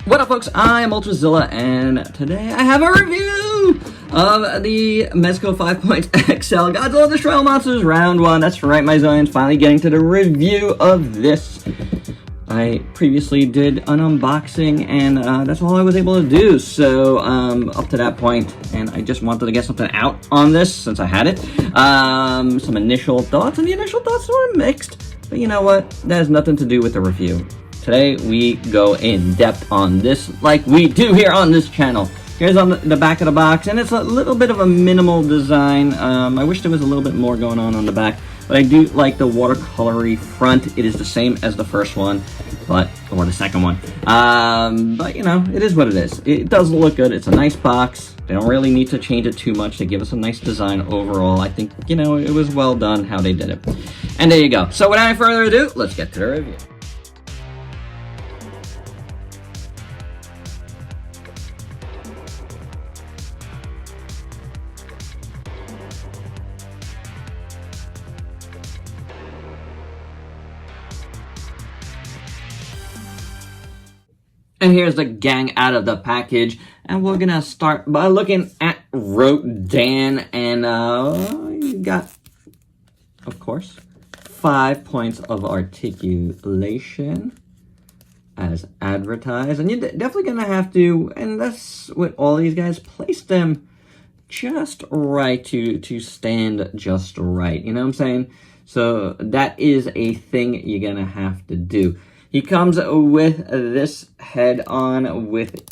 What up, folks? I am Ultrazilla, and today I have a review of the Mezco 5.XL Godzilla Destroy All Monsters Round 1. That's right, my Zillions, finally getting to the review of this. I previously did an unboxing, and that's all I was able to do, so up to that point, and I just wanted to get something out on this since I had it. Some initial thoughts, and the initial thoughts were mixed, but you know what? That has nothing to do with the review. Today, we go in depth on this like we do here on this channel. Here's on the back of the box, and it's a little bit of a minimal design. I wish there was a little bit more going on the back, but I do like the watercolory front. It is the same as the first one, or the second one. But, you know, it is what it is. It does look good. It's a nice box. They don't really need to change it too much to give us a nice design overall. I think, you know, it was well done how they did it. And there you go. So without any further ado, let's get to the review. And here's the gang out of the package, and we're gonna start by looking at Rodan, and you got, of course, 5 points of articulation as advertised, and you're definitely gonna have to, and that's with all these guys, place them just right to stand just right, you know what I'm saying? So that is a thing you're gonna have to do. He comes with this head on with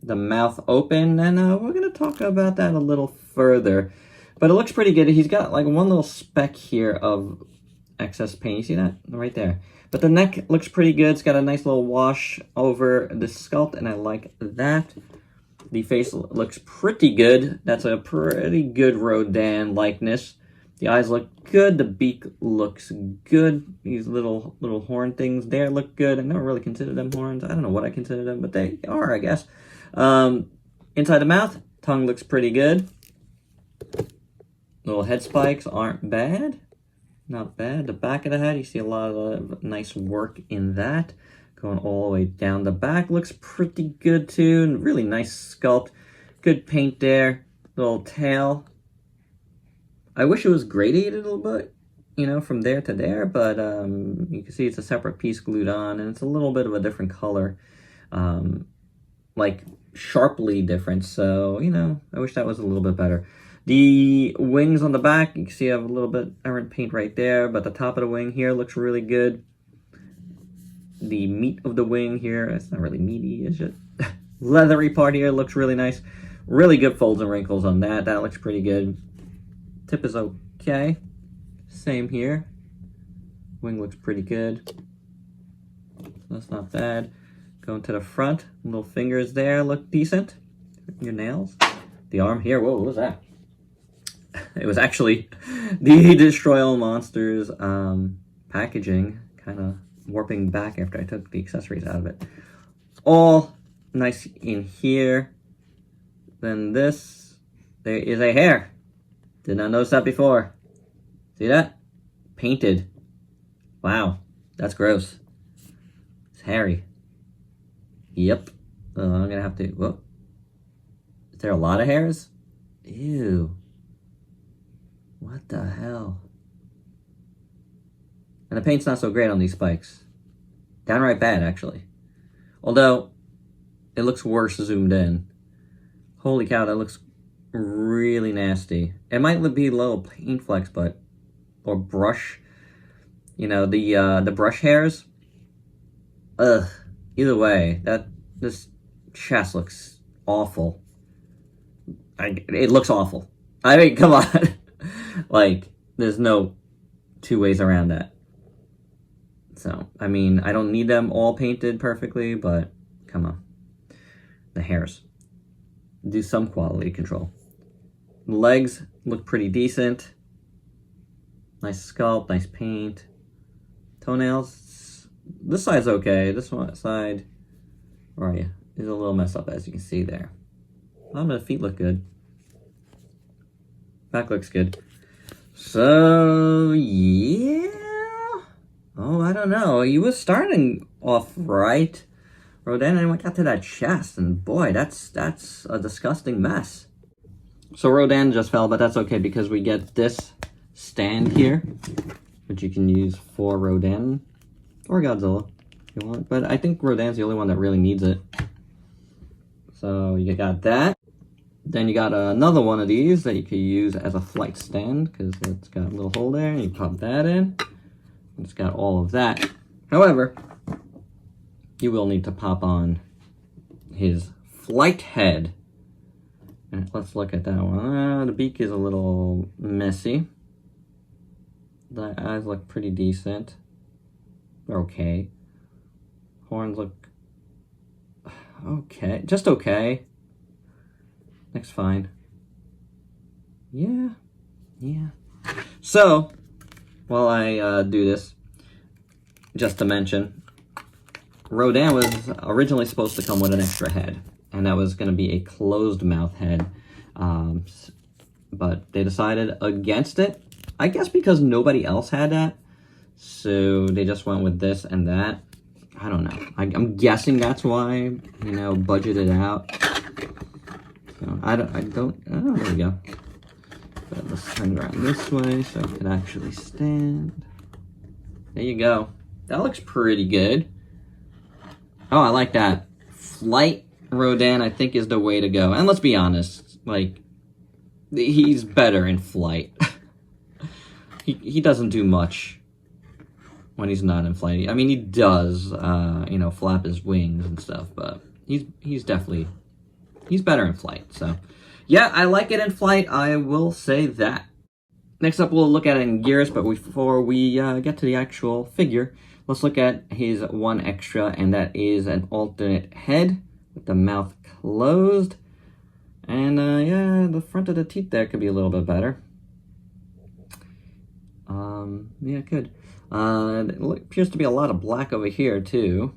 the mouth open, and we're going to talk about that a little further. But it looks pretty good. He's got like one little speck here of excess paint. You see that? Right there. But the neck looks pretty good. It's got a nice little wash over the sculpt, and I like that. The face looks pretty good. That's a pretty good Rodan likeness. The eyes look good. The beak looks good. These little horn things there look good. I never really considered them horns. I don't know what I consider them, but they are, I guess. Inside the mouth, tongue looks pretty good. Little head spikes aren't bad. Not bad. The back of the head, you see a lot of nice work in that. Going all the way down the back looks pretty good too. And really nice sculpt. Good paint there. Little tail. I wish it was gradiated a little bit, you know, from there to there, but you can see it's a separate piece glued on, and it's a little bit of a different color, like sharply different, so, you know, I wish that was a little bit better. The wings on the back, you can see I have a little bit errant paint right there, but the top of the wing here looks really good. The meat of the wing here, it's not really meaty, is it? Leathery part here looks really nice. Really good folds and wrinkles on that. That looks pretty good. Tip is okay. Same here. Wing looks pretty good. That's not bad. Going to the front. Little fingers there look decent. Your nails. The arm here. Whoa, what was that? It was actually the Destroy All Monsters packaging. Kind of warping back after I took the accessories out of it. All nice in here. Then this. There is a hair. Did not notice that before. See that? Painted. Wow. That's gross. It's hairy. Yep. I'm going to have to... Whoa. Is there a lot of hairs? Ew. What the hell? And the paint's not so great on these spikes. Downright bad, actually. Although, it looks worse zoomed in. Holy cow, that looks... really nasty. It might be a little paint flecks, but or brush, you know, the brush hairs. Ugh. Either way, this chest looks awful. It looks awful. I mean, come on. Like, there's no two ways around that. So, I mean, I don't need them all painted perfectly, but come on. The hairs. Do some quality control. The legs look pretty decent. Nice sculpt, nice paint. Toenails. This side's okay. This one side, where are you? Is a little messed up, as you can see there. The feet look good. Back looks good. So, yeah. Oh, I don't know. He was starting off right, Rodan, and we got to that chest, and boy, that's a disgusting mess. So Rodan just fell, but that's okay because we get this stand here, which you can use for Rodan or Godzilla if you want. But I think Rodan's the only one that really needs it. So you got that. Then you got another one of these that you could use as a flight stand because it's got a little hole there, and you pop that in. It's got all of that. However, you will need to pop on his flight head. And let's look at that one. The beak is a little messy. The eyes look pretty decent. They're okay. Horns look okay. Just okay. Neck's fine. Yeah. So, while I do this, just to mention, Rodan was originally supposed to come with an extra head, and that was going to be a closed mouth head, but they decided against it, I guess because nobody else had that, so they just went with this and that. I don't know. I'm guessing that's why, you know, budgeted out. So there we go. But let's turn it around this way so it can actually stand. There you go. That looks pretty good. Oh, I like that. Flight Rodan, I think, is the way to go. And let's be honest, like, he's better in flight. he doesn't do much when he's not in flight. I mean, he does, you know, flap his wings and stuff, but he's definitely, he's better in flight. So, yeah, I like it in flight. I will say that. Next up, we'll look at Anguirus, but before we get to the actual figure, let's look at his one extra, and that is an alternate head with the mouth closed. And yeah, the front of the teeth there could be a little bit better. Yeah, it could. It appears to be a lot of black over here too.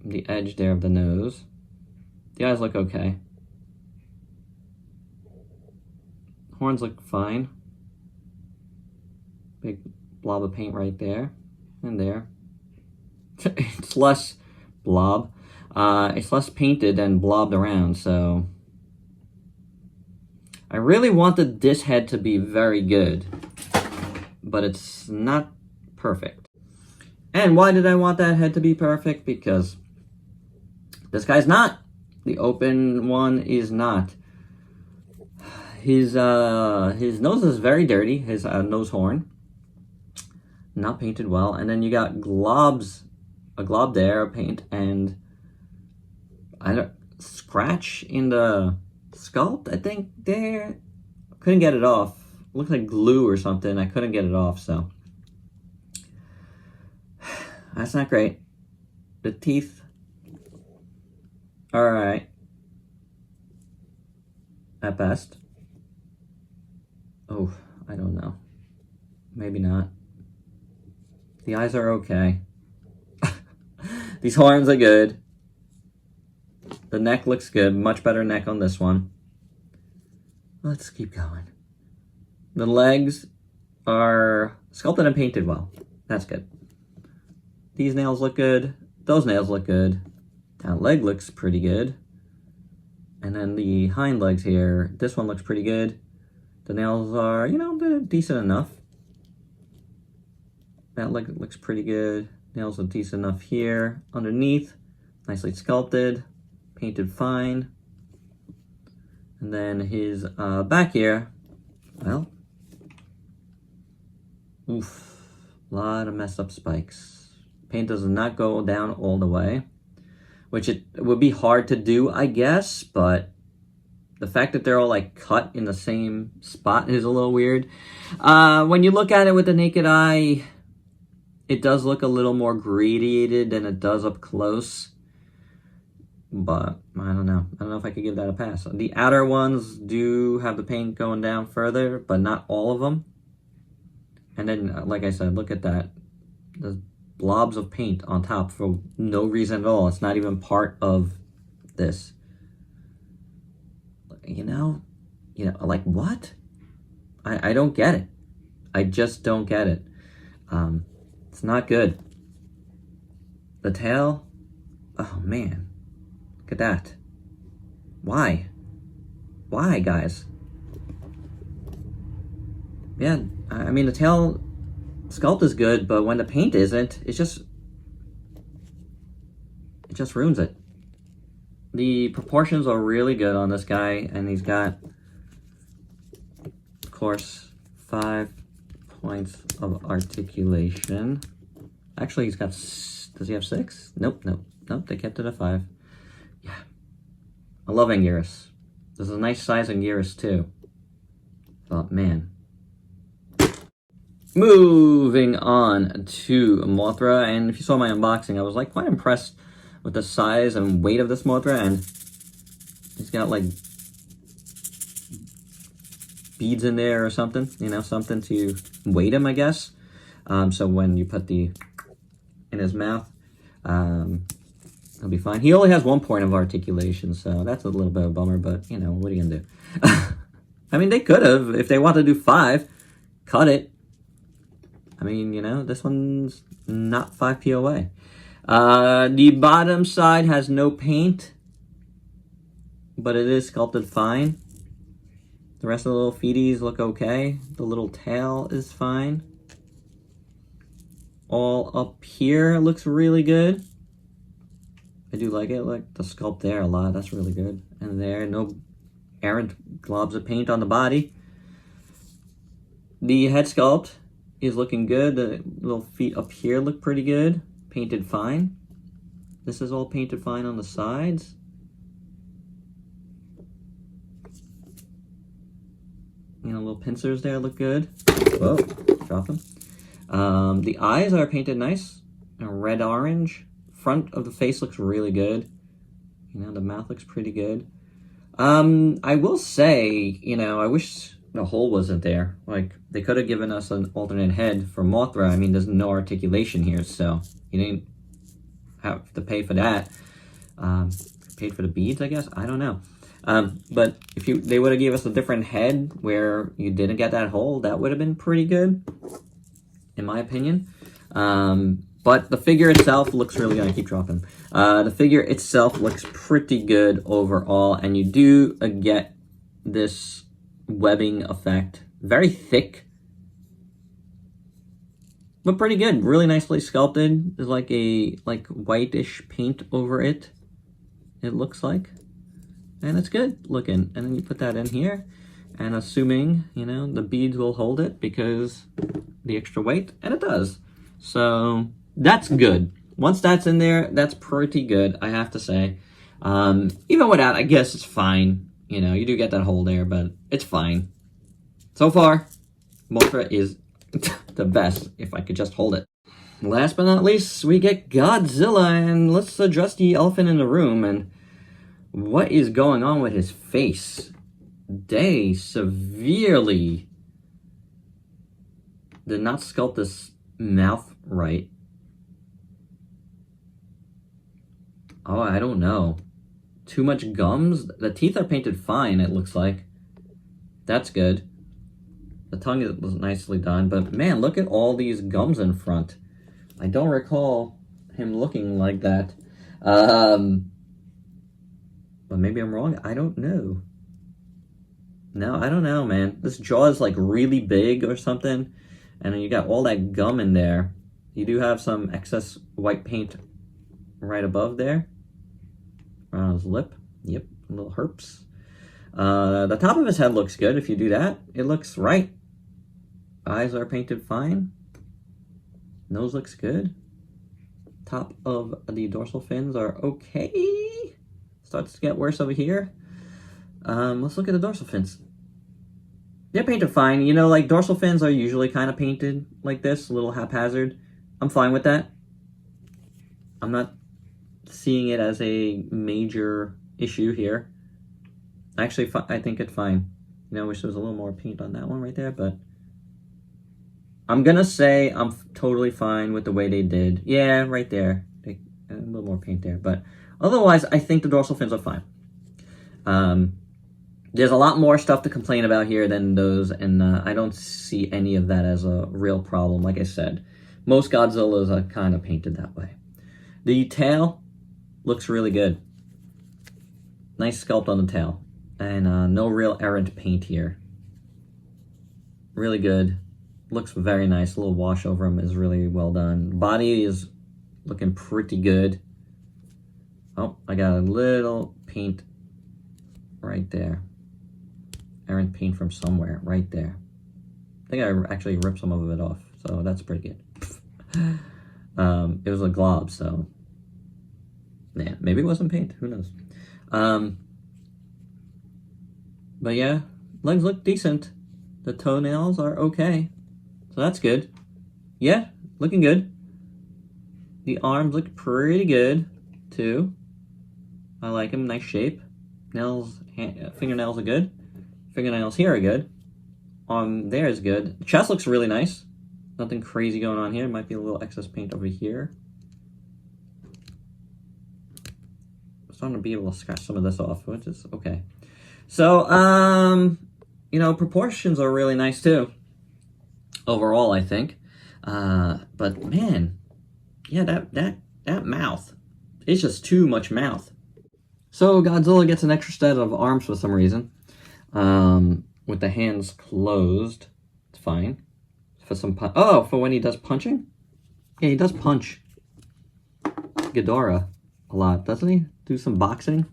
The edge there of the nose. The eyes look okay. Horns look fine. Big blob of paint right there and there. It's less blob. It's less painted and blobbed around, so I really wanted this head to be very good, but it's not perfect. And why did I want that head to be perfect? Because this guy's not. The open one is not. His nose is very dirty. His nose horn, not painted well. And then you got globs, a glob there of paint, and scratch in the sculpt, I think, there. Couldn't get it off. Looked like glue or something. I couldn't get it off, so that's not great. The teeth, all right at best. Oh, I don't know. Maybe not. The eyes are okay. These horns are good. The neck looks good. Much better neck on this one. Let's keep going. The legs are sculpted and painted well. That's good. These nails look good. Those nails look good. That leg looks pretty good. And then the hind legs here, this one looks pretty good. The nails are, you know, they're decent enough. That leg looks pretty good. Nails are decent enough here. Underneath, nicely sculpted, painted fine. And then his back here, well, oof, a lot of messed up spikes. Paint does not go down all the way, which it would be hard to do, I guess, but the fact that they're all like cut in the same spot is a little weird. When you look at it with the naked eye, it does look a little more gradiated than it does up close. But I don't know. I don't know if I could give that a pass. The outer ones do have the paint going down further, but not all of them. And then, like I said, look at that. There's blobs of paint on top for no reason at all. It's not even part of this. You know, like what? I don't get it. I just don't get it. It's not good. The tail, Oh, man. Look at that. Why? Why, guys? Yeah, I mean, the tail sculpt is good, but when the paint isn't, it just ruins it. The proportions are really good on this guy, and he's got, of course, 5 points of articulation. Actually, he's got, does he have 6? Nope, they kept it at 5. Yeah. I love Anguirus. This is a nice size Anguirus, too. But, man. Moving on to Mothra, and if you saw my unboxing, I was, like, quite impressed with the size and weight of this Mothra, and he's got, like, beads in there or something, you know, something to weight him, I guess. So when you put the in his mouth, he'll be fine. He only has 1 point of articulation, so that's a little bit of a bummer, but, you know, what are you gonna do? I mean, they could have, if they wanted to do 5, cut it. I mean, you know, this one's not 5 POA. The bottom side has no paint, but it is sculpted fine. The rest of the little feeties look okay. The little tail is fine. All up here looks really good. I do like it. Like the sculpt there a lot. That's really good. And there, no errant globs of paint on the body. The head sculpt is looking good. The little feet up here look pretty good. Painted fine. This is all painted fine on the sides. You know, little pincers there look good. Whoa, drop them. The eyes are painted nice. Red-orange. Front of the face looks really good. You know, the mouth looks pretty good. I will say, you know, I wish the hole wasn't there. Like, they could have given us an alternate head for Mothra. I mean, there's no articulation here, so you didn't have to pay for that. Paid for the beads, I guess? I don't know. But if they would have gave us a different head where you didn't get that hole, that would have been pretty good, in my opinion. But the figure itself looks really good. I keep dropping. The figure itself looks pretty good overall, and you do get this webbing effect. Very thick, but pretty good. Really nicely sculpted. There's like a whitish paint over it, it looks like. And it's good looking. And then you put that in here, and assuming, you know, the beads will hold it because the extra weight, and it does. So that's good. Once that's in there, that's pretty good, I have to say. Even without, I guess it's fine. You know, you do get that hole there, but it's fine. So far, Mothra is the best, if I could just hold it. Last but not least, we get Godzilla, and let's address the elephant in the room, and what is going on with his face? They severely did not sculpt this mouth right. Oh, I don't know. Too much gums? The teeth are painted fine, it looks like. That's good. The tongue was nicely done, but man, look at all these gums in front. I don't recall him looking like that. But maybe I'm wrong. I don't know. No, I don't know, man. This jaw is like really big or something. And then you got all that gum in there. You do have some excess white paint right above there. Around his lip. Yep, little herps. The top of his head looks good if you do that. It looks right. Eyes are painted fine. Nose looks good. Top of the dorsal fins are okay. Starts to get worse over here. Let's look at the dorsal fins. They're painted fine. You know, like dorsal fins are usually kind of painted like this, a little haphazard. I'm fine with that. I'm not seeing it as a major issue here. Actually, I think it's fine. You know, I wish there was a little more paint on that one right there, but I'm gonna say I'm totally fine with the way they did. Yeah, right there. A little more paint there, but otherwise, I think the dorsal fins are fine. There's a lot more stuff to complain about here than those, and I don't see any of that as a real problem. Like I said, most Godzillas are kind of painted that way. The tail Looks really good. Nice sculpt on the tail. And no real errant paint here. Really good. Looks very nice. A little wash over him is really well done. Body is looking pretty good. Oh, I got a little paint right there. Errant paint from somewhere, right there. I think I actually ripped some of it off, so that's pretty good. It was a glob, so yeah, maybe it wasn't paint. Who knows? But yeah, legs look decent. The toenails are okay, so that's good. Yeah, looking good. The arms look pretty good too. I like them, nice shape. Nails, fingernails are good. Fingernails here are good. There is good. The chest looks really nice. Nothing crazy going on here. Might be a little excess paint over here. I'm starting to be able to scratch some of this off, which is okay. So, you know, proportions are really nice too. Overall, I think. But man, yeah, that mouth. It's just too much mouth. So Godzilla gets an extra set of arms for some reason. With the hands closed. It's fine. For some for when he does punching? Yeah, he does punch Ghidorah a lot, doesn't he? Do some boxing?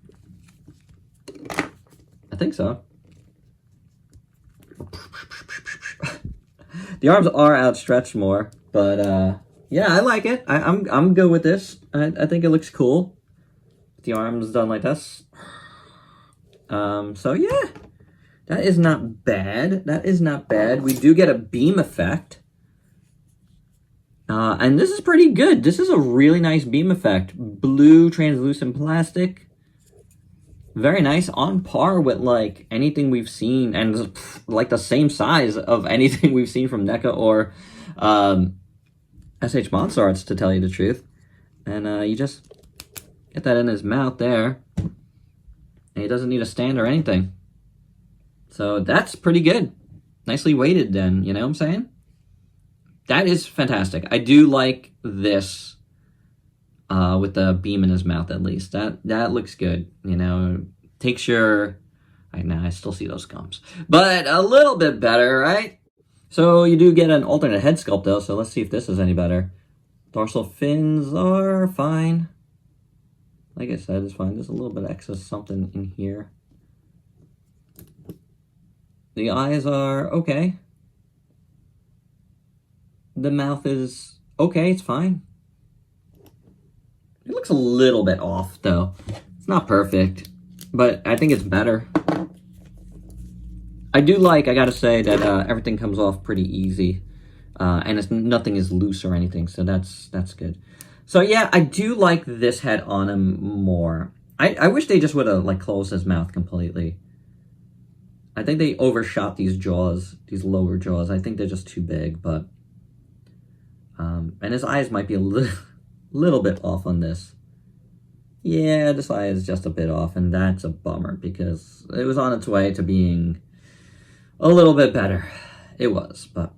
I think so. The arms are outstretched more, but yeah, I like it. I'm good with this. I think it looks cool. The arms done like this. So yeah. That is not bad. That is not bad. We do get a beam effect. And this is pretty good. This is a really nice beam effect. Blue translucent plastic. Very nice. On par with like anything we've seen. And like the same size of anything we've seen from NECA or SH Monster Arts, to tell you the truth. And you just get that in his mouth there. And he doesn't need a stand or anything. So that's pretty good. Nicely weighted then, you know what I'm saying? That is fantastic. I do like this with the beam in his mouth at least. That looks good, you know. Takes your... I still see those gums. But a little bit better, right? So you do get an alternate head sculpt though, so let's see if this is any better. Dorsal fins are fine. Like I said, it's fine. There's a little bit of excess something in here. The eyes are okay. The mouth is okay, it's fine. It looks a little bit off, though. It's not perfect, but I think it's better. I do like, I gotta say, that everything comes off pretty easy. And nothing is loose or anything, so that's good. So yeah, I do like this head on him more. I wish they just would have like closed his mouth completely. I think they overshot these jaws, these lower jaws. I think they're just too big, but... and his eyes might be a little bit off on this. Yeah, this eye is just a bit off, and that's a bummer, because it was on its way to being a little bit better. It was, but...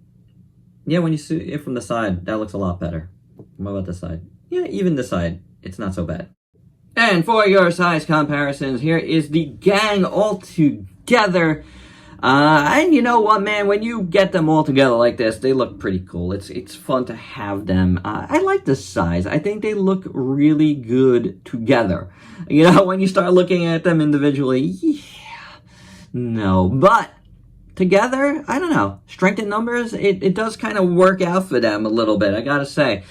yeah, when you see it from the side, that looks a lot better. What about this side? Yeah, even this side, it's not so bad. And for your size comparisons, here is the gang all together. And you know what, man? When you get them all together like this, they look pretty cool. It's fun to have them. I like the size. I think they look really good together. You know, when you start looking at them individually, yeah, no. But together, I don't know. Strength in numbers, it does kind of work out for them a little bit, I gotta say.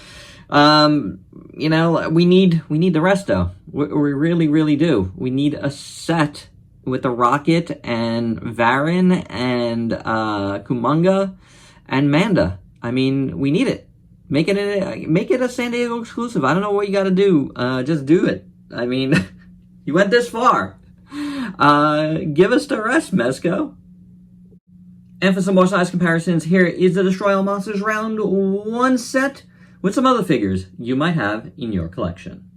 You know, we need the rest, though. We really, really do. We need a set with the Rocket and Varan and Kumonga and Manda. I mean, we need it. Make it a San Diego exclusive. I don't know what you got to do. Just do it. I mean, you went this far. Give us the rest, Mezco. And for some more size comparisons, here is the Destroy All Monsters Round 1 set with some other figures you might have in your collection.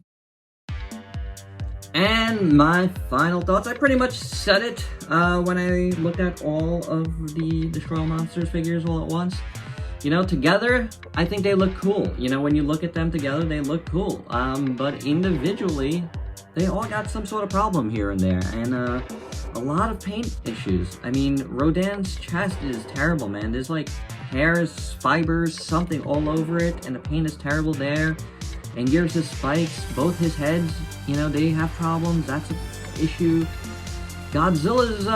And my final thoughts, I pretty much said it when I looked at all of the Destroy All Monsters figures all at once. you know, together, I think they look cool. You know, when you look at them together, they look cool. But individually, they all got some sort of problem here and there, and a lot of paint issues. I mean, Rodan's chest is terrible, man. There's like hairs, fibers, something all over it, and the paint is terrible there. Anguirus' spikes, both his heads, you know, they have problems. That's an issue. Godzilla's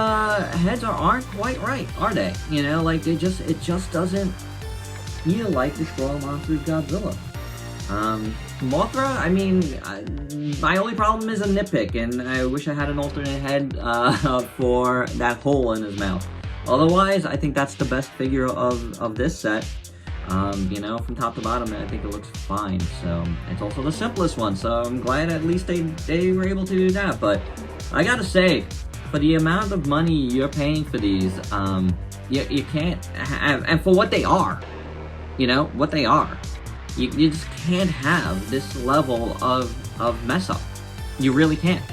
heads aren't quite right, are they? You know, like it just doesn't feel like the Strong Monsters Godzilla. Mothra, I mean, my only problem is a nitpick, and I wish I had an alternate head for that hole in his mouth. Otherwise, I think that's the best figure of this set. You know, from top to bottom, I think it looks fine. So it's also the simplest one, so I'm glad at least they were able to do that. But I gotta say, for the amount of money you're paying for these, you can't have, and for what they are, you know, what they are, you just can't have this level of mess up. You really can't.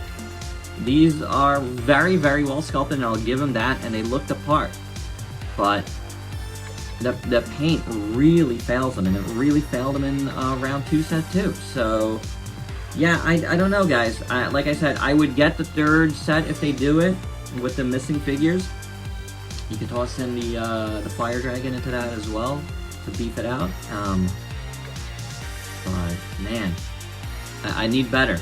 These are very, very well sculpted, and I'll give them that, and they look the part. But the paint really fails them, and it really failed them in round 2, set 2. So yeah, I don't know, guys. Like I said, I would get the third set if they do it with the missing figures. You can toss in the fire dragon into that as well to beef it out. But man, I need better.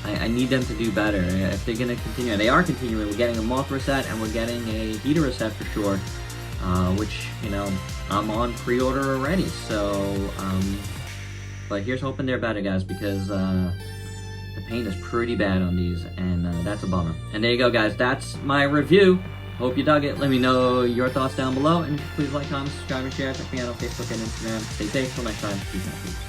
I need them to do better if they're gonna continue. And they are continuing. We're getting a Mothra set, and we're getting a Ghidorah set for sure. Which, you know, I'm on pre-order already. So, but here's hoping they're better, guys, because the paint is pretty bad on these, and that's a bummer. And there you go, guys. That's my review. Hope you dug it. Let me know your thoughts down below, and please like, comment, subscribe, and share. Check me out on Facebook and Instagram. Stay safe. Till next time. Peace out.